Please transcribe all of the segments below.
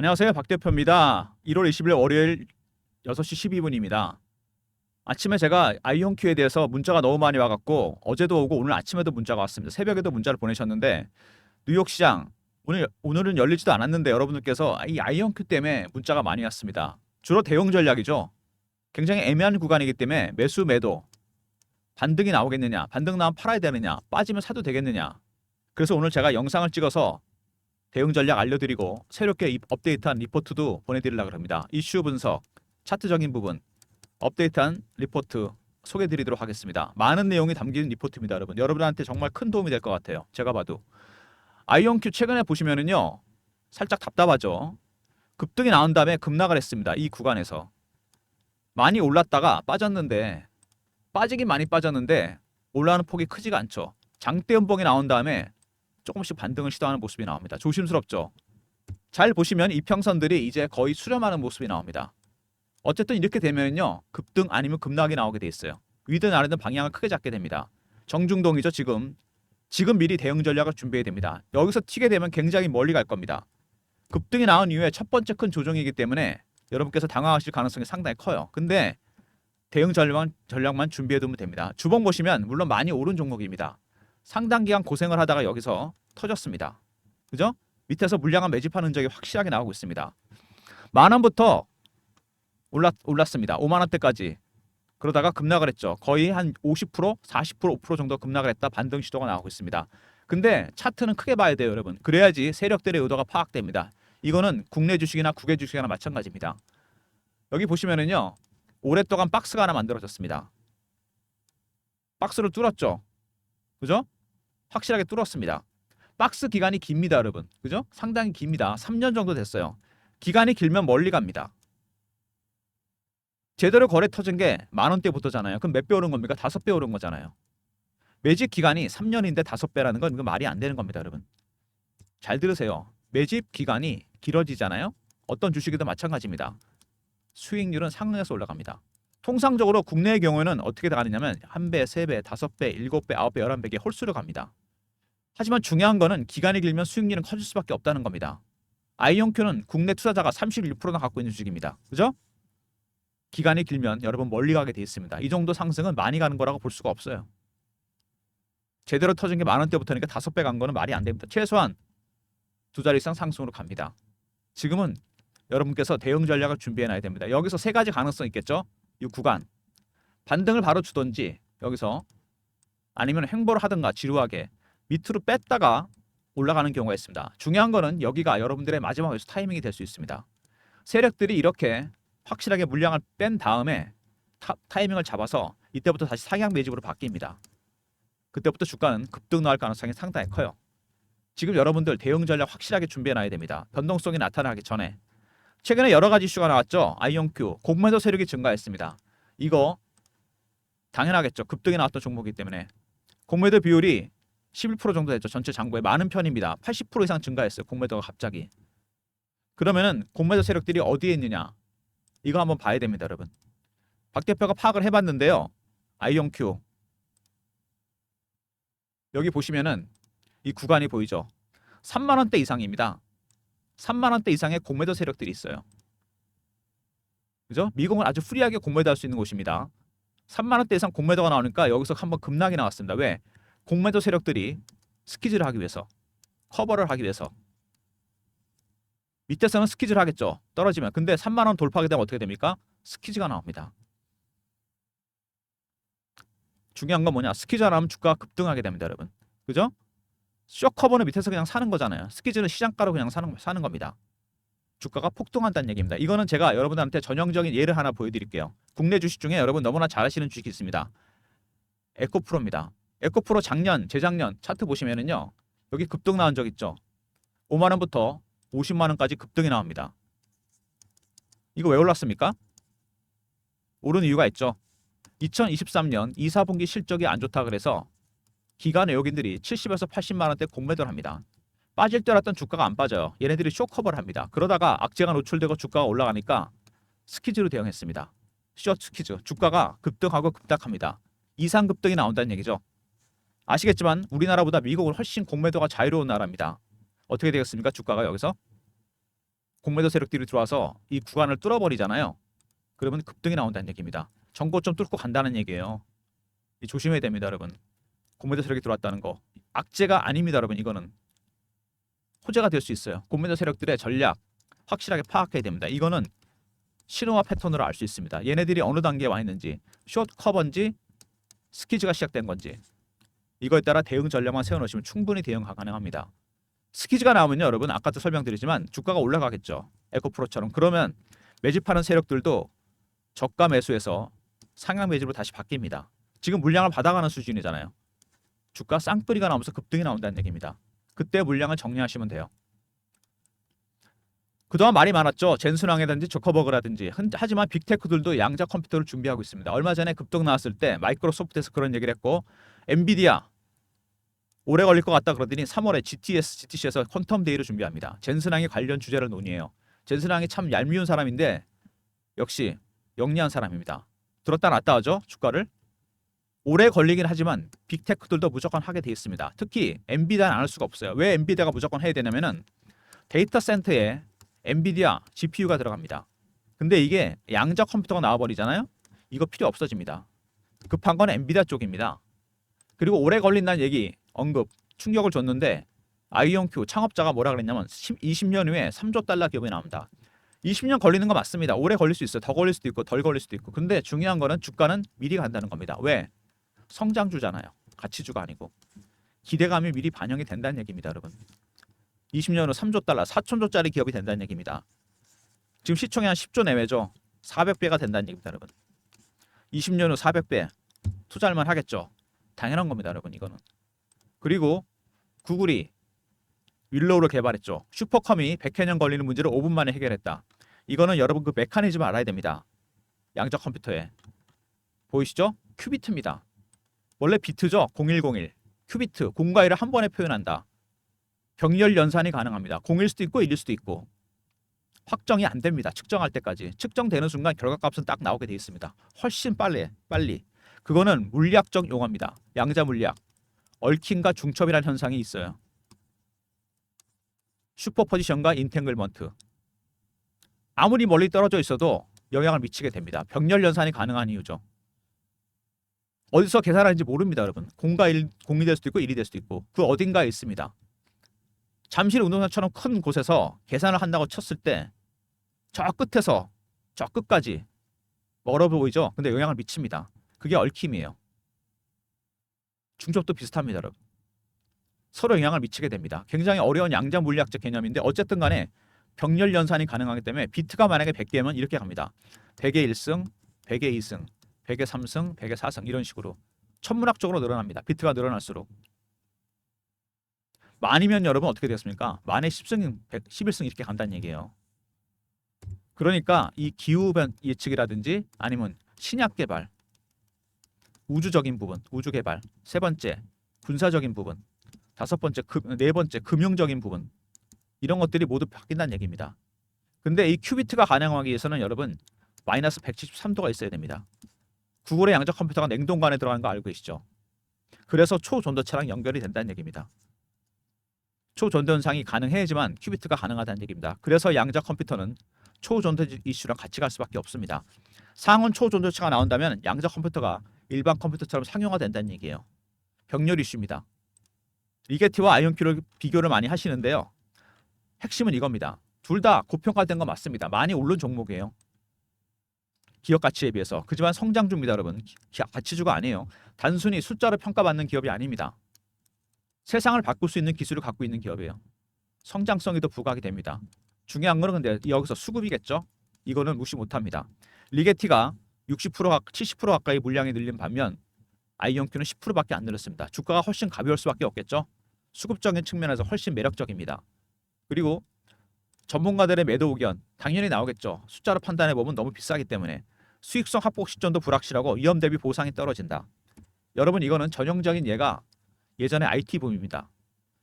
안녕하세요. 박 대표입니다. 1월 20일 월요일 6시 12분입니다. 아침에 제가 아이온큐에 대해서 문자가 너무 많이 와갖고 어제도 오고 오늘 아침에도 문자가 왔습니다. 새벽에도 문자를 보내셨는데 뉴욕 시장 오늘은 열리지도 않았는데 여러분들께서 이 아이온큐 때문에 문자가 많이 왔습니다. 주로 대응 전략이죠. 굉장히 애매한 구간이기 때문에 매수 매도 반등이 나오겠느냐, 반등 나오면 팔아야 되느냐, 빠지면 사도 되겠느냐. 그래서 오늘 제가 영상을 찍어서 대응 전략 알려드리고 새롭게 업데이트한 리포트도 보내드리려고 합니다. 이슈 분석, 차트적인 부분, 업데이트한 리포트 소개해드리도록 하겠습니다. 많은 내용이 담긴 리포트입니다, 여러분. 여러분한테 정말 큰 도움이 될 것 같아요. 제가 봐도. 아이온큐 최근에 보시면은요, 살짝 답답하죠. 급등이 나온 다음에 급락을 했습니다. 이 구간에서. 많이 올랐다가 빠졌는데, 빠지긴 많이 빠졌는데 올라가는 폭이 크지가 않죠. 장대 음봉이 나온 다음에 조금씩 반등을 시도하는 모습이 나옵니다. 조심스럽죠. 잘 보시면 이평선들이 이제 거의 수렴하는 모습이 나옵니다. 어쨌든 이렇게 되면요, 급등 아니면 급락이 나오게 돼 있어요. 위든 아래든 방향을 크게 잡게 됩니다. 정중동이죠. 지금 미리 대응 전략을 준비해야 됩니다. 여기서 튀게 되면 굉장히 멀리 갈 겁니다. 급등이 나온 이후에 첫 번째 큰 조정이기 때문에 여러분께서 당황하실 가능성이 상당히 커요. 근데 대응 전략만 준비해 두면 됩니다. 주봉 보시면 물론 많이 오른 종목입니다. 상당 기간 고생을 하다가 여기서 터졌습니다. 그죠? 밑에서 물량을 매집하는 흔적이 확실하게 나오고 있습니다. 10,000원부터 올랐습니다. 50,000원대까지. 그러다가 급락을 했죠. 거의 한 50%, 40%, 5% 정도 급락을 했다 반등 시도가 나오고 있습니다. 근데 차트는 크게 봐야 돼요, 여러분. 그래야지 세력들의 의도가 파악됩니다. 이거는 국내 주식이나 국외 주식이나 마찬가지입니다. 여기 보시면은요, 오랫동안 박스가 하나 만들어졌습니다. 박스를 뚫었죠. 그죠? 확실하게 뚫었습니다. 박스 기간이 깁니다, 여러분. 그죠? 상당히 깁니다. 3년 정도 됐어요. 기간이 길면 멀리 갑니다. 제대로 거래 터진 게 10,000원대부터잖아요. 그럼 몇 배 오른 겁니까? 5배 오른 거잖아요. 매집 기간이 3년인데 5배라는 건 이거 말이 안 되는 겁니다, 여러분. 잘 들으세요. 매집 기간이 길어지잖아요. 어떤 주식이든 마찬가지입니다. 수익률은 상승해서 올라갑니다. 통상적으로 국내의 경우에는 어떻게 가느냐면 1배, 3배, 5배, 7배, 9배, 11배에 홀수로 갑니다. 하지만 중요한 거는 기간이 길면 수익률은 커질 수밖에 없다는 겁니다. 아이온큐는 국내 투자자가 31%나 갖고 있는 주식입니다. 그죠? 기간이 길면 여러분 멀리 가게 돼 있습니다. 이 정도 상승은 많이 가는 거라고 볼 수가 없어요. 제대로 터진 게 10,000원대부터니까 5배 간 거는 말이 안 됩니다. 최소한 2자리 이상 상승으로 갑니다. 지금은 여러분께서 대응 전략을 준비해 놔야 됩니다. 여기서 3가지 가능성이 있겠죠. 이 구간 반등을 바로 주던지 여기서 아니면 횡보를 하든가 지루하게 밑으로 뺐다가 올라가는 경우가 있습니다. 중요한 거는 여기가 여러분들의 마지막 매수 타이밍이 될 수 있습니다. 세력들이 이렇게 확실하게 물량을 뺀 다음에 타이밍을 잡아서 이때부터 다시 상향 매집으로 바뀝니다. 그때부터 주가는 급등 나올 가능성이 상당히 커요. 지금 여러분들 대응 전략 확실하게 준비해 놔야 됩니다. 변동성이 나타나기 전에. 최근에 여러 가지 이슈가 나왔죠. 아이온큐 공매도 세력이 증가했습니다. 이거 당연하겠죠. 급등이 나왔던 종목이기 때문에. 공매도 비율이 11% 정도 됐죠. 전체 잔고에 많은 편입니다. 80% 이상 증가했어요. 공매도가 갑자기. 그러면은 공매도 세력들이 어디에 있느냐? 이거 한번 봐야 됩니다, 여러분. 박 대표가 파악을 해봤는데요. 아이온큐 여기 보시면은 이 구간이 보이죠. 30,000원대 이상입니다. 30,000원대 이상의 공매도 세력들이 있어요. 그죠? 미국은 아주 프리하게 공매도할 수 있는 곳입니다. 30,000원대 이상 공매도가 나오니까 여기서 한번 급락이 나왔습니다. 왜? 공매도 세력들이 스퀴즈를 하기 위해서, 커버를 하기 위해서. 밑에서는 스퀴즈를 하겠죠. 떨어지면. 근데 30,000원 돌파하게 되면 어떻게 됩니까? 스퀴즈가 나옵니다. 중요한 건 뭐냐? 스퀴즈가 나오면 주가가 급등하게 됩니다, 여러분. 그죠? 쇼 커버는 밑에서 그냥 사는 거잖아요. 스퀴즈는 시장가로 그냥 사는 겁니다. 주가가 폭등한다는 얘기입니다. 이거는 제가 여러분한테 전형적인 예를 하나 보여드릴게요. 국내 주식 중에 여러분 너무나 잘 아시는 주식이 있습니다. 에코프로입니다. 에코프로 재작년 차트 보시면은요. 여기 급등 나온 적 있죠. 5만원부터 50만원까지 급등이 나옵니다. 이거 왜 올랐습니까? 오른 이유가 있죠. 2023년 2, 4분기 실적이 안 좋다 그래서 기관 외국인들이 70에서 80만원대 공매도를 합니다. 빠질 줄 알았던 주가가 안 빠져요. 얘네들이 쇼커버를 합니다. 그러다가 악재가 노출되고 주가가 올라가니까 스퀴즈로 대응했습니다. 숏 스퀴즈. 주가가 급등하고 급락합니다. 이상 급등이 나온다는 얘기죠. 아시겠지만 우리나라보다 미국은 훨씬 공매도가 자유로운 나라입니다. 어떻게 되겠습니까? 주가가 여기서 공매도 세력들이 들어와서 이 구간을 뚫어버리잖아요. 그러면 급등이 나온다는 얘기입니다. 전고점 뚫고 간다는 얘기예요. 조심해야 됩니다, 여러분. 공매도 세력이 들어왔다는 거 악재가 아닙니다, 여러분. 이거는 호재가 될 수 있어요. 공매도 세력들의 전략 확실하게 파악해야 됩니다. 이거는 신호와 패턴으로 알 수 있습니다. 얘네들이 어느 단계에 와 있는지, 숏 커버인지 스퀴즈가 시작된 건지 이거에 따라 대응 전략만 세워놓으시면 충분히 대응 가능합니다. 스퀴즈가 나오면요, 여러분 아까도 설명드리지만 주가가 올라가겠죠. 에코프로처럼. 그러면 매집하는 세력들도 저가 매수에서 상향 매집으로 다시 바뀝니다. 지금 물량을 받아가는 수준이잖아요. 주가 쌍뿌리가 나오면서 급등이 나온다는 얘기입니다. 그때 물량을 정리하시면 돼요. 그동안 말이 많았죠. 젠슨왕이라든지 조커버그라든지. 하지만 빅테크들도 양자 컴퓨터를 준비하고 있습니다. 얼마 전에 급등 나왔을 때 마이크로소프트에서 그런 얘기를 했고 엔비디아 오래 걸릴 것 같다 그러더니 3월에 GTC에서 퀀텀 데이를 준비합니다. 젠슨왕이 관련 주제를 논의해요. 젠슨왕이 참 얄미운 사람인데 역시 영리한 사람입니다. 들었다 놨다 하죠. 주가를. 오래 걸리긴 하지만 빅테크들도 무조건 하게 돼 있습니다. 특히 엔비디아는 안 할 수가 없어요. 왜 엔비디아가 무조건 해야 되냐면은 데이터 센터에 엔비디아 GPU가 들어갑니다. 근데 이게 양자 컴퓨터가 나와버리잖아요. 이거 필요 없어집니다. 급한 건 엔비디아 쪽입니다. 그리고 오래 걸린다는 얘기 언급 충격을 줬는데 아이온큐 창업자가 뭐라 그랬냐면 20년 후에 3조 달러 기업이 나옵니다. 20년 걸리는 거 맞습니다. 오래 걸릴 수 있어요. 더 걸릴 수도 있고 덜 걸릴 수도 있고. 근데 중요한 거는 주가는 미리 간다는 겁니다. 왜? 성장주잖아요. 가치주가 아니고. 기대감이 미리 반영이 된다는 얘기입니다, 여러분. 20년 후 3조 달러, 4천조짜리 기업이 된다는 얘기입니다. 지금 시총이 한 10조 내외죠. 400배가 된다는 얘기입니다, 여러분. 20년 후 400배 투자할 만 하겠죠. 당연한 겁니다, 여러분. 이거는. 그리고 구글이 윌로우를 개발했죠. 슈퍼컴이 100회년 걸리는 문제를 5분 만에 해결했다. 이거는 여러분 그 메커니즘을 알아야 됩니다. 양자 컴퓨터에. 보이시죠? 큐비트입니다. 원래 비트죠. 0101. 큐비트. 공과 일을 한 번에 표현한다. 병렬 연산이 가능합니다. 0일 수도 있고 1일 수도 있고. 확정이 안 됩니다. 측정할 때까지. 측정되는 순간 결과값은 딱 나오게 돼 있습니다. 훨씬 빨리. 그거는 물리학적 용어입니다. 양자 물리학. 얽힘과 중첩이라는 현상이 있어요. 슈퍼포지션과 인탱글먼트. 아무리 멀리 떨어져 있어도 영향을 미치게 됩니다. 병렬 연산이 가능한 이유죠. 어디서 계산하는지 모릅니다, 여러분. 0이 될 수도 있고 1이 될 수도 있고 그 어딘가에 있습니다. 잠실 운동장처럼 큰 곳에서 계산을 한다고 쳤을 때 저 끝에서 저 끝까지 멀어 보이죠? 근데 영향을 미칩니다. 그게 얽힘이에요. 중첩도 비슷합니다, 여러분. 서로 영향을 미치게 됩니다. 굉장히 어려운 양자 물리학적 개념인데 어쨌든 간에 병렬 연산이 가능하기 때문에 비트가 만약에 100개면 이렇게 갑니다. 100의 1승, 100의 2승, 100의 3승, 100의 4승 이런 식으로 천문학적으로 늘어납니다. 비트가 늘어날수록. 만이면 여러분 어떻게 되겠습니까? 만에 10승, 11승 이렇게 간다는 얘기예요. 그러니까 이 기후변 예측이라든지 아니면 신약 개발, 우주적인 부분, 우주 개발, 세 번째 군사적인 부분, 다섯 번째, 네 번째 금융적인 부분 이런 것들이 모두 바뀐다는 얘기입니다. 근데 이 큐비트가 가능하기 위해서는 여러분 마이너스 173도가 있어야 됩니다. 구글의 양자 컴퓨터가 냉동관에 들어가는 거 알고 계시죠? 그래서 초전도체랑 연결이 된다는 얘기입니다. 초전도 현상이 가능해야지만 큐비트가 가능하다는 얘기입니다. 그래서 양자 컴퓨터는 초전도 이슈랑 같이 갈 수밖에 없습니다. 상온 초전도체가 나온다면 양자 컴퓨터가 일반 컴퓨터처럼 상용화된다는 얘기예요. 병렬 이슈입니다. 리게티와 아이온큐를 비교를 많이 하시는데요. 핵심은 이겁니다. 둘 다 고평가된 거 맞습니다. 많이 오른 종목이에요. 기업 가치에 비해서. 그지만 성장주입니다, 여러분. 가치주가 아니에요. 단순히 숫자로 평가받는 기업이 아닙니다. 세상을 바꿀 수 있는 기술을 갖고 있는 기업이에요. 성장성이 더 부각이 됩니다. 중요한 거는 근데 여기서 수급이겠죠. 이거는 무시 못합니다. 리게티가 60% 70% 가까이 물량이 늘린 반면 아이온큐는 10%밖에 안 늘었습니다. 주가가 훨씬 가벼울 수밖에 없겠죠. 수급적인 측면에서 훨씬 매력적입니다. 그리고 전문가들의 매도 의견 당연히 나오겠죠. 숫자로 판단해 보면 너무 비싸기 때문에 수익성 확보 시점도 불확실하고 위험 대비 보상이 떨어진다. 여러분 이거는 전형적인 예가 예전에 IT 붐입니다.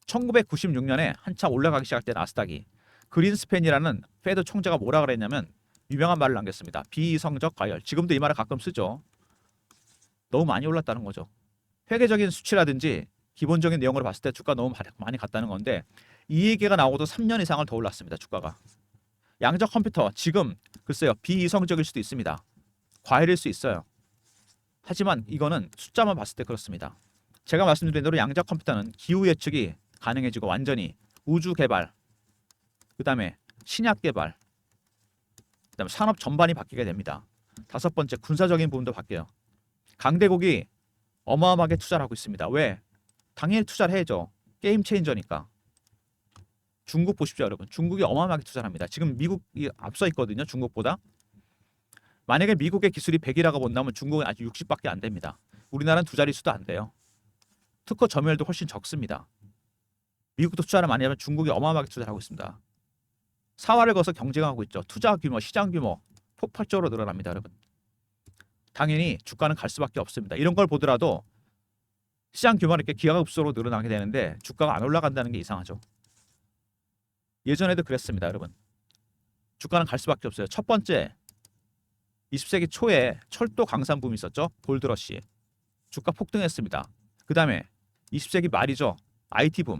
1996년에 한참 올라가기 시작할 때 나스닥이 그린스팬이라는 페드 총재가 뭐라 그랬냐면 유명한 말을 남겼습니다. 비이성적 과열. 지금도 이 말을 가끔 쓰죠. 너무 많이 올랐다는 거죠. 회계적인 수치라든지 기본적인 내용으로 봤을 때 주가 너무 많이 갔다는 건데 이 얘기가 나오고도 3년 이상을 더 올랐습니다. 주가가. 양자 컴퓨터 지금 글쎄요 비이성적일 수도 있습니다. 과일일 수 있어요. 하지만 이거는 숫자만 봤을 때 그렇습니다. 제가 말씀드린 대로 양자 컴퓨터는 기후 예측이 가능해지고 완전히 우주 개발, 그다음에 신약 개발, 그다음에 산업 전반이 바뀌게 됩니다. 다섯 번째 군사적인 부분도 바뀌어요. 강대국이 어마어마하게 투자를 하고 있습니다. 왜? 당연히 투자를 해야죠. 게임 체인저니까. 중국 보십시오, 여러분. 중국이 어마어마하게 투자를 합니다. 지금 미국이 앞서 있거든요, 중국보다. 만약에 미국의 기술이 100이라고 본다면 중국은 아직 60밖에 안 됩니다. 우리나라는 두 자릿수도 안 돼요. 특허 점유율도 훨씬 적습니다. 미국도 투자를 많이 하면 중국이 어마어마하게 투자를 하고 있습니다. 사활을 거서 경쟁하고 있죠. 투자 규모, 시장 규모 폭발적으로 늘어납니다, 여러분. 당연히 주가는 갈 수밖에 없습니다. 이런 걸 보더라도 시장 규모는 이렇게 기하급수로 늘어나게 되는데 주가가 안 올라간다는 게 이상하죠. 예전에도 그랬습니다, 여러분. 주가는 갈 수밖에 없어요. 첫 번째, 20세기 초에 철도 강산 붐이 있었죠. 골드러시. 주가 폭등했습니다. 그 다음에 20세기 말이죠. IT 붐.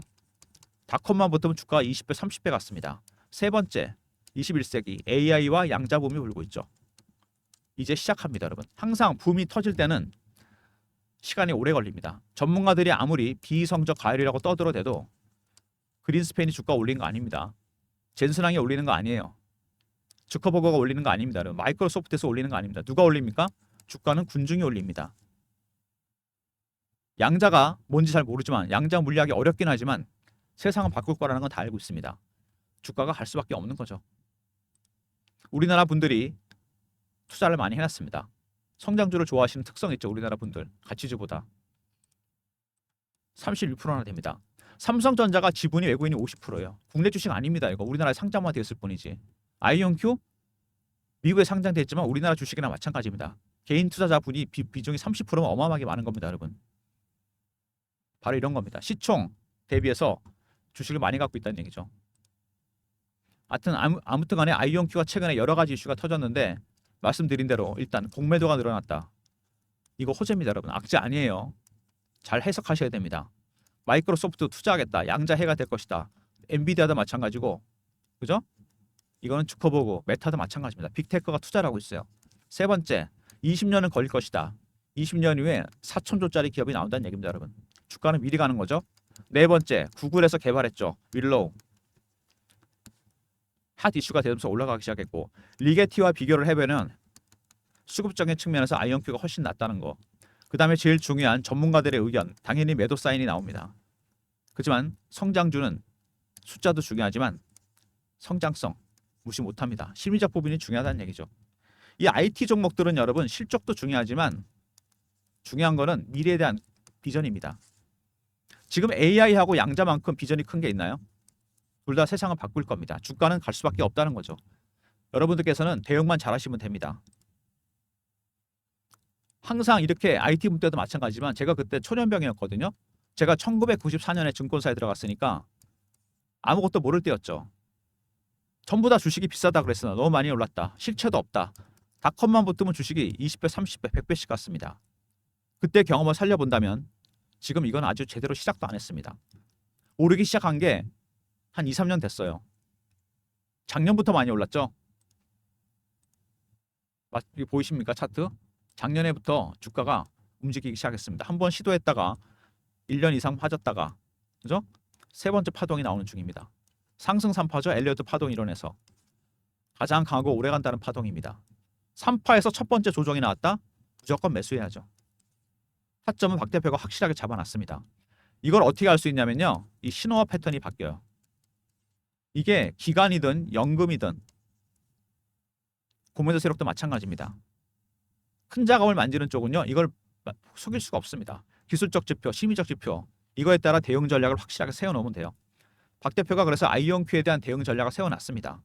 닷컴만 붙으면 주가가 20배, 30배 갔습니다. 세 번째, 21세기 AI와 양자 붐이 불고 있죠. 이제 시작합니다, 여러분. 항상 붐이 터질 때는 시간이 오래 걸립니다. 전문가들이 아무리 비이성적 과열이라고 떠들어대도 그린스팬이 주가 올린 거 아닙니다. 젠슨항이 올리는 거 아니에요. 주커버거가 올리는 거 아닙니다. 여러분. 마이크로소프트에서 올리는 거 아닙니다. 누가 올립니까? 주가는 군중이 올립니다. 양자가 뭔지 잘 모르지만 양자 물리하기 어렵긴 하지만 세상은 바꿀 거라는 건 다 알고 있습니다. 주가가 갈 수밖에 없는 거죠. 우리나라 분들이 투자를 많이 해놨습니다. 성장주를 좋아하시는 특성 있죠. 우리나라 분들 가치주보다 31%나 됩니다. 삼성전자가 지분이 외국인이 50%예요. 국내 주식 아닙니다. 이거 우리나라에 상장만 되었을 뿐이지. 아이온큐 미국에 상장됐지만 우리나라 주식이나 마찬가지입니다. 개인 투자자분이 비중이 30%면 어마어마하게 많은 겁니다, 여러분. 바로 이런 겁니다. 시총 대비해서 주식을 많이 갖고 있다는 얘기죠. 하여튼 아무튼 간에 아이온큐가 최근에 여러 가지 이슈가 터졌는데 말씀드린 대로 일단 공매도가 늘어났다. 이거 호재입니다, 여러분. 악재 아니에요. 잘 해석하셔야 됩니다. 마이크로소프트 투자하겠다. 양자해가 될 것이다. 엔비디아도 마찬가지고. 그죠? 이거는 주커버그, 메타도 마찬가지입니다. 빅테크가 투자를 하고 있어요. 세 번째, 20년은 걸릴 것이다. 20년 후에 4천조짜리 기업이 나온다는 얘기입니다, 여러분. 주가는 미리 가는 거죠. 네 번째, 구글에서 개발했죠. 윌로우. 핫 이슈가 되면서 올라가기 시작했고 리게티와 비교를 해보면 수급적인 측면에서 아이온큐가 훨씬 낫다는 거. 그 다음에 제일 중요한 전문가들의 의견. 당연히 매도 사인이 나옵니다. 그렇지만 성장주는 숫자도 중요하지만 성장성 무시 못합니다. 심리적 부분이 중요하다는 얘기죠. 이 IT 종목들은 여러분 실적도 중요하지만 중요한 거는 미래에 대한 비전입니다. 지금 AI하고 양자만큼 비전이 큰 게 있나요? 둘 다 세상을 바꿀 겁니다. 주가는 갈 수밖에 없다는 거죠. 여러분들께서는 대응만 잘하시면 됩니다. 항상 이렇게 IT 붐 때도 마찬가지지만 제가 그때 초년병이었거든요. 제가 1994년에 증권사에 들어갔으니까 아무것도 모를 때였죠. 전부 다 주식이 비싸다 그랬으나 너무 많이 올랐다. 실체도 없다. 닷컴만 붙으면 주식이 20배, 30배, 100배씩 갔습니다. 그때 경험을 살려본다면 지금 이건 아주 제대로 시작도 안 했습니다. 오르기 시작한 게 한 2, 3년 됐어요. 작년부터 많이 올랐죠? 이게 보이십니까? 차트? 작년에부터 주가가 움직이기 시작했습니다. 한번 시도했다가 1년 이상 빠졌다가 그죠? 세 번째 파동이 나오는 중입니다. 상승 3파죠. 엘리어트 파동 이론에서 가장 강하고 오래간다는 파동입니다. 3파에서 첫 번째 조정이 나왔다? 무조건 매수해야죠. 타점은 박 대표가 확실하게 잡아놨습니다. 이걸 어떻게 알 수 있냐면요. 이 신호와 패턴이 바뀌어요. 이게 기관이든 연금이든 공매도 세력도 마찬가지입니다. 큰 자금을 만지는 쪽은요. 이걸 속일 수가 없습니다. 기술적 지표, 심리적 지표 이거에 따라 대응 전략을 확실하게 세워놓으면 돼요. 박 대표가 그래서 아이온큐에 대한 대응 전략을 세워놨습니다.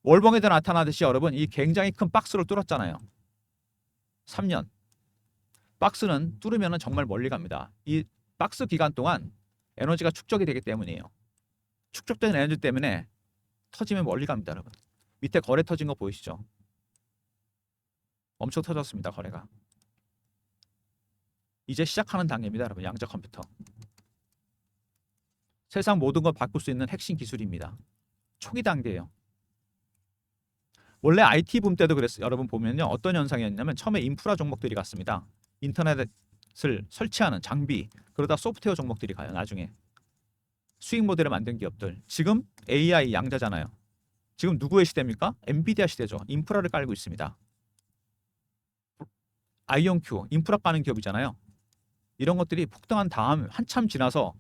월봉에도 나타나듯이 여러분 이 굉장히 큰 박스를 뚫었잖아요. 3년. 박스는 뚫으면 정말 멀리 갑니다. 이 박스 기간 동안 에너지가 축적이 되기 때문이에요. 축적된 에너지 때문에 터지면 멀리 갑니다, 여러분. 밑에 거래 터진 거 보이시죠? 엄청 터졌습니다, 거래가. 이제 시작하는 단계입니다, 여러분. 양자 컴퓨터. 세상 모든 걸 바꿀 수 있는 핵심 기술입니다. 초기 단계예요. 원래 IT 붐 때도 그랬어요. 여러분 보면요. 어떤 현상이었냐면 처음에 인프라 종목들이 갔습니다. 인터넷을 설치하는 장비, 그러다 소프트웨어 종목들이 가요. 나중에 수익 모델을 만든 기업들. 지금 AI 양자잖아요. 지금 누구의 시대입니까? 엔비디아 시대죠. 인프라를 깔고 있습니다. 아이온큐 인프라 까는 기업이잖아요. 이런 것들이 폭등한 다음 한참 지나서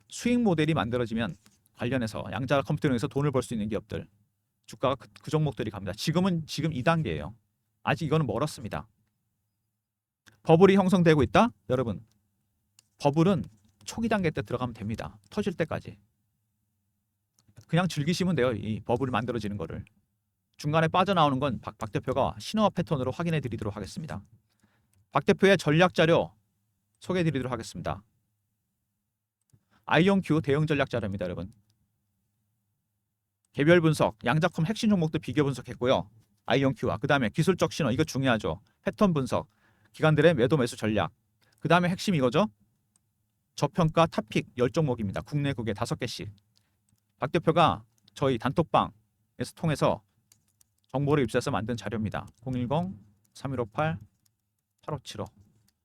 수익 모델이 만들어지면 관련해서 양자 컴퓨터링에서 돈을 벌 수 있는 기업들 주가가 그 종목들이 갑니다. 지금 2단계예요. 아직 이거는 멀었습니다. 버블이 형성되고 있다? 여러분, 버블은 초기 단계 때 들어가면 됩니다. 터질 때까지. 그냥 즐기시면 돼요. 이 버블이 만들어지는 거를. 중간에 빠져나오는 건 박 대표가 신호와 패턴으로 확인해 드리도록 하겠습니다. 박 대표의 전략 자료 소개해 드리도록 하겠습니다. 아이온큐 대응 전략 자료입니다, 여러분. 개별 분석, 양자컴 핵심 종목도 비교 분석했고요. 아이온큐와 그 다음에 기술적 신호, 이거 중요하죠. 패턴 분석, 기관들의 매도 매수 전략. 그 다음에 핵심 이거죠. 저평가 탑픽 10종목입니다. 국내 국외 5개씩. 박 대표가 저희 단톡방에서 통해서 정보를 입수해서 만든 자료입니다. 010-3158-8575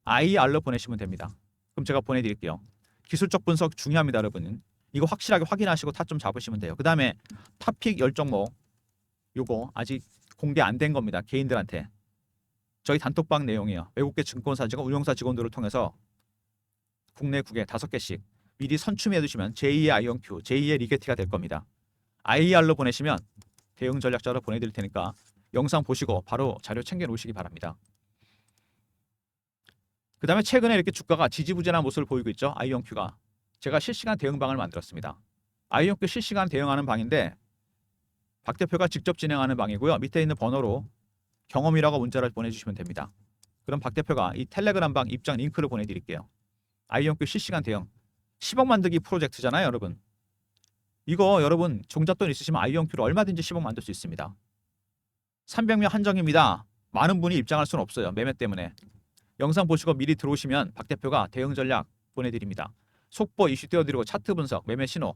IR로 보내시면 됩니다. 그럼 제가 보내드릴게요. 기술적 분석 중요합니다, 여러분. 이거 확실하게 확인하시고 타점 잡으시면 돼요. 그 다음에 탑픽 10종목 요거 아직 공개 안 된 겁니다. 개인들한테. 저희 단톡방 내용이에요. 외국계 증권사직원 운용사 직원들을 통해서 국내 국외 5개씩 미리 선춤해 두시면 제2의 아이온큐, 제2의 리게티가 될 겁니다. IR로 보내시면 대응 전략자로 보내드릴 테니까 영상 보시고 바로 자료 챙겨 놓으시기 바랍니다. 그 다음에 최근에 이렇게 주가가 지지부진한 모습을 보이고 있죠. 아이온큐가. 제가 실시간 대응방을 만들었습니다. 아이온큐 실시간 대응하는 방인데 박 대표가 직접 진행하는 방이고요. 밑에 있는 번호로 경험이라고 문자를 보내주시면 됩니다. 그럼 박 대표가 이 텔레그램 방 입장 링크를 보내드릴게요. 아이온큐 실시간 대응 10억 만들기 프로젝트잖아요, 여러분. 이거 여러분 종잣돈 있으시면 아이온큐로 얼마든지 10억 만들 수 있습니다. 300명 한정입니다. 많은 분이 입장할 수는 없어요. 매매 때문에. 영상 보시고 미리 들어오시면 박 대표가 대응 전략 보내드립니다. 속보 이슈 띄워드리고 차트 분석, 매매 신호,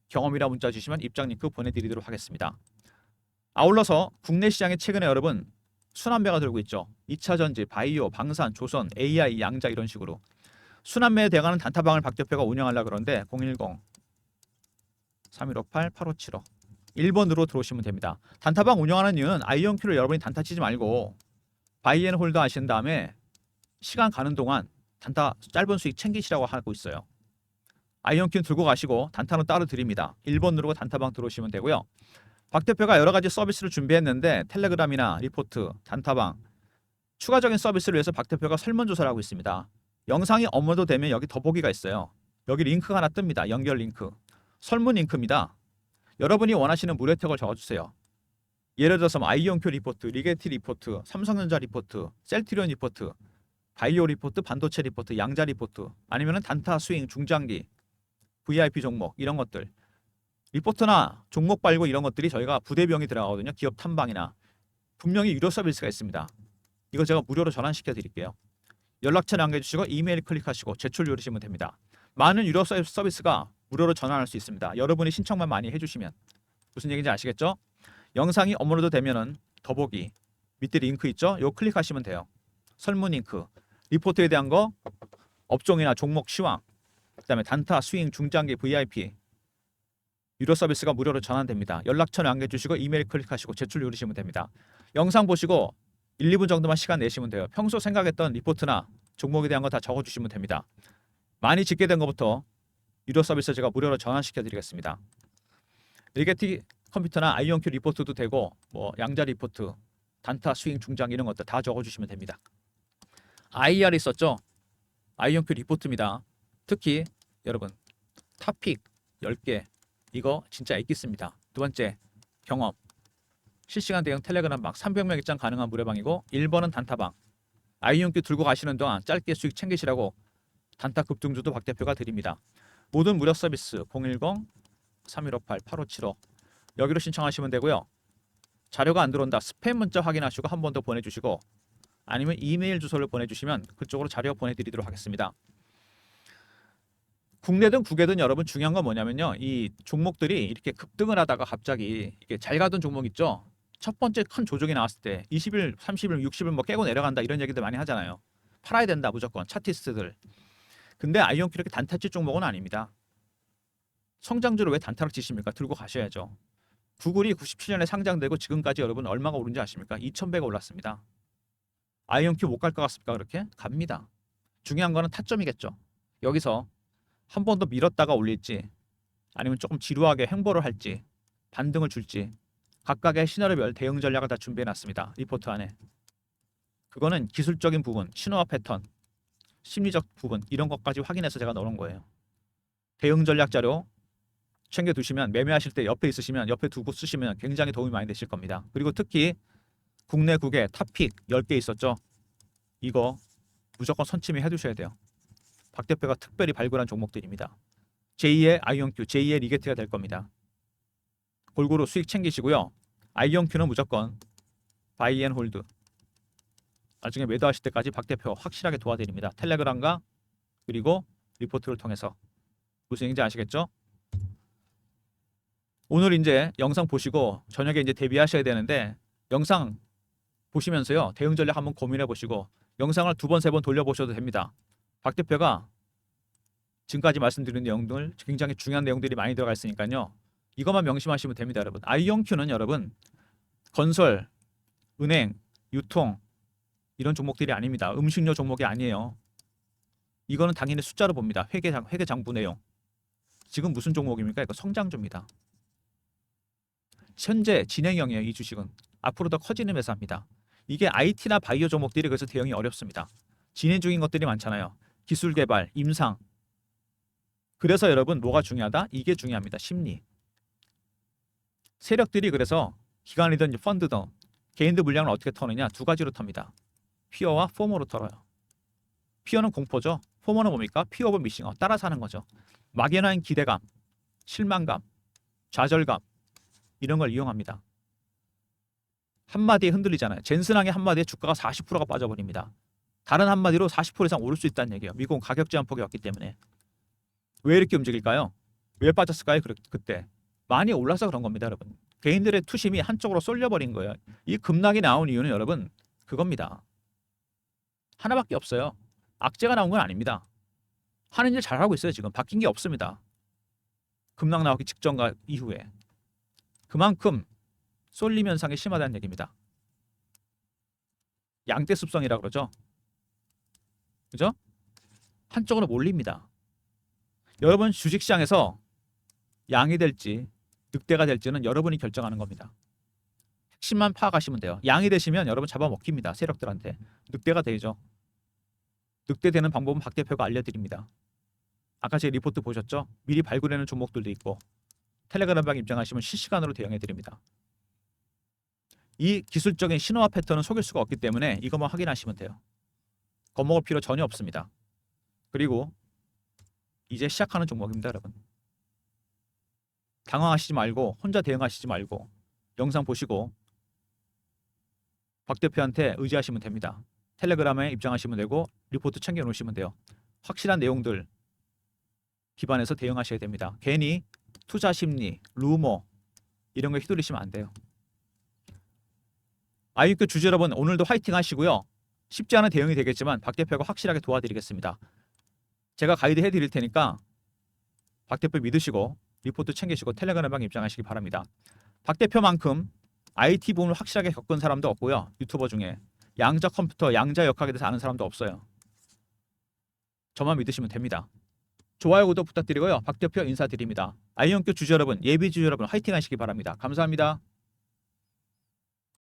경험이라 문자 주시면 입장 링크 보내드리도록 하겠습니다. 아울러서 국내 시장에 최근에 여러분 순환매가 들고 있죠. 2차 전지, 바이오, 방산, 조선, AI, 양자 이런 식으로 순환매에 대응하는 단타방을 박 대표가 운영하려고 그러는데 010-3158-8575 1번으로 들어오시면 됩니다. 단타방 운영하는 이유는 아이온큐를 여러분이 단타 치지 말고 바이앤홀더 하신 다음에 시간 가는 동안 단타 짧은 수익 챙기시라고 하고 있어요. 아이온큐 들고 가시고 단타는 따로 드립니다. 1번 누르고 단타방 들어오시면 되고요. 박 대표가 여러 가지 서비스를 준비했는데 텔레그램이나 리포트, 단타방 추가적인 서비스를 위해서 박 대표가 설문조사를 하고 있습니다. 영상이 업로드되면 여기 더보기가 있어요. 여기 링크가 하나 뜹니다. 연결 링크. 설문 링크입니다. 여러분이 원하시는 무료 혜택을 적어주세요. 예를 들어서 아이온큐 리포트, 리게티 리포트, 삼성전자 리포트, 셀트리온 리포트, 바이오 리포트, 반도체 리포트, 양자 리포트, 아니면 단타 스윙, 중장기, VIP 종목 이런 것들. 리포트나 종목 발굴 이런 것들이 저희가 부대비용이 들어가거든요. 기업 탐방이나. 분명히 유료 서비스가 있습니다. 이거 제가 무료로 전환시켜 드릴게요. 연락처 남겨주시고 이메일 클릭하시고 제출 누르시면 됩니다. 많은 유료 서비스가 무료로 전환할 수 있습니다. 여러분이 신청만 많이 해주시면. 무슨 얘기인지 아시겠죠? 영상이 업로드 되면은 더보기 밑에 링크 있죠? 요 클릭하시면 돼요. 설문 링크, 리포트에 대한 거, 업종이나 종목 시황, 그다음에 단타, 스윙, 중장기, VIP 유료 서비스가 무료로 전환됩니다. 연락처 남겨주시고 이메일 클릭하시고 제출 누르시면 됩니다. 영상 보시고 1, 2분 정도만 시간 내시면 돼요. 평소 생각했던 리포트나 종목에 대한 거 다 적어주시면 됩니다. 많이 짓게 된 것부터 유료 서비스 제가 무료로 전환시켜 드리겠습니다. 리게티 컴퓨터나 아이온큐 리포트도 되고 뭐 양자 리포트, 단타, 스윙, 중장 이런 것들 다 적어주시면 됩니다. IR 있었죠? 아이온큐 리포트입니다. 특히 여러분 탑픽 10개 이거 진짜 엑기스입니다. 두 번째 경험 실시간 대응 텔레그램 방 300명 입장 가능한 무료방이고 1번은 단타방 아이온큐 들고 가시는 동안 짧게 수익 챙기시라고 단타 급등주도 박 대표가 드립니다. 모든 무료 서비스 010-3158-8575 여기로 신청하시면 되고요. 자료가 안 들어온다 스팸 문자 확인하시고 한 번 더 보내주시고 아니면 이메일 주소를 보내주시면 그쪽으로 자료 보내드리도록 하겠습니다. 국내든 국외든 여러분 중요한 건 뭐냐면요. 이 종목들이 이렇게 급등을 하다가 갑자기 이게 잘 가던 종목 있죠. 첫 번째 큰 조정이 나왔을 때 20일, 30일, 60일 뭐 깨고 내려간다 이런 얘기들 많이 하잖아요. 팔아야 된다 무조건 차티스트들. 근데 아이온큐 이렇게 단타치 종목은 아닙니다. 성장주를 왜 단타를 치십니까? 들고 가셔야죠. 구글이 97년에 상장되고 지금까지 여러분 얼마가 오른지 아십니까? 2,100가 올랐습니다. 아이온큐 못 갈 것 같습니까? 그렇게? 갑니다. 중요한 거는 타점이겠죠. 여기서 한 번 더 밀었다가 올릴지 아니면 조금 지루하게 횡보를 할지 반등을 줄지 각각의 시나리오별 대응 전략을 다 준비해 놨습니다. 리포트 안에. 그거는 기술적인 부분, 신호와 패턴, 심리적 부분 이런 것까지 확인해서 제가 넣어놓은 거예요. 대응 전략 자료 챙겨두시면 매매하실 때 옆에 있으시면 옆에 두고 쓰시면 굉장히 도움이 많이 되실 겁니다. 그리고 특히 국내 국외 탑픽 10개 있었죠. 이거 무조건 선침해 해두셔야 돼요. 박 대표가 특별히 발굴한 종목들입니다. 제2의 아이온큐, 제2의 리게트가 될 겁니다. 골고루 수익 챙기시고요. 아이온큐는 무조건 바이 앤 홀드. 나중에 매도하실 때까지 박 대표 확실하게 도와드립니다. 텔레그램과 그리고 리포트를 통해서. 무슨 얘기인지 아시겠죠? 오늘 이제 영상 보시고 저녁에 이제 대비하셔야 되는데 영상 보시면서요. 대응 전략 한번 고민해 보시고 영상을 2번, 3번 돌려보셔도 됩니다. 박 대표가 지금까지 말씀드린 내용들 굉장히 중요한 내용들이 많이 들어가 있으니까요. 이것만 명심하시면 됩니다, 여러분. 아이온큐는 여러분 건설, 은행, 유통 이런 종목들이 아닙니다. 음식료 종목이 아니에요. 이거는 당연히 숫자로 봅니다. 회계장부 내용. 지금 무슨 종목입니까? 이거 성장주입니다. 현재 진행형이에요. 이 주식은. 앞으로 더 커지는 회사입니다. 이게 IT나 바이오 종목들이 그래서 대응이 어렵습니다. 진행 중인 것들이 많잖아요. 기술 개발, 임상. 그래서 여러분 뭐가 중요하다? 이게 중요합니다. 심리. 세력들이 그래서 기관이든 펀드든 개인들 물량을 어떻게 터느냐? 2가지로 텁니다. 피어와 포모로 털어요. 피어는 공포죠. 포모는 뭡니까? 피어 오브 미싱아웃. 따라서 하는 거죠. 막연한 기대감, 실망감, 좌절감 이런 걸 이용합니다. 한마디에 흔들리잖아요. 젠슨항의 한마디에 주가가 40%가 빠져버립니다. 다른 한마디로 40% 이상 오를 수 있다는 얘기예요. 미국은 가격 제한폭이 없기 때문에. 왜 이렇게 움직일까요? 왜 빠졌을까요? 그때. 많이 올라서 그런 겁니다, 여러분. 개인들의 투심이 한쪽으로 쏠려버린 거예요. 이 급락이 나온 이유는 여러분 그겁니다. 하나밖에 없어요. 악재가 나온 건 아닙니다. 하는 일 잘하고 있어요. 지금 바뀐 게 없습니다. 급락 나오기 직전과 이후에. 그만큼 쏠림 현상이 심하다는 얘기입니다. 양대 습성이라 그러죠. 그죠? 한쪽으로 몰립니다. 여러분 주식시장에서 양이 될지 늑대가 될지는 여러분이 결정하는 겁니다. 핵심만 파악하시면 돼요. 양이 되시면 여러분 잡아먹힙니다. 세력들한테. 늑대가 되죠. 늑대 되는 방법은 박 대표가 알려드립니다. 아까 제 리포트 보셨죠? 미리 발굴해놓은 종목들도 있고 텔레그램방 입장하시면 실시간으로 대응해드립니다. 이 기술적인 신호와 패턴은 속일 수가 없기 때문에 이것만 확인하시면 돼요. 겁먹을 필요 전혀 없습니다. 그리고 이제 시작하는 종목입니다, 여러분. 당황하시지 말고 혼자 대응하시지 말고 영상 보시고 박 대표한테 의지하시면 됩니다. 텔레그램에 입장하시면 되고 리포트 챙겨 놓으시면 돼요. 확실한 내용들 기반해서 대응하셔야 됩니다. 괜히 투자 심리, 루머 이런 거 휘둘리시면 안 돼요. 아이큐 주주 여러분 오늘도 화이팅 하시고요. 쉽지 않은 대응이 되겠지만 박 대표가 확실하게 도와드리겠습니다. 제가 가이드 해드릴 테니까 박 대표 믿으시고 리포트 챙기시고 텔레그램방에 입장하시기 바랍니다. 박 대표만큼 IT 부분을 확실하게 겪은 사람도 없고요. 유튜버 중에 양자 컴퓨터, 양자 역학에 대해서 아는 사람도 없어요. 저만 믿으시면 됩니다. 좋아요, 구독 부탁드리고요. 박 대표 인사드립니다. 아이온큐 주주 여러분, 예비 주주 여러분 화이팅 하시기 바랍니다. 감사합니다.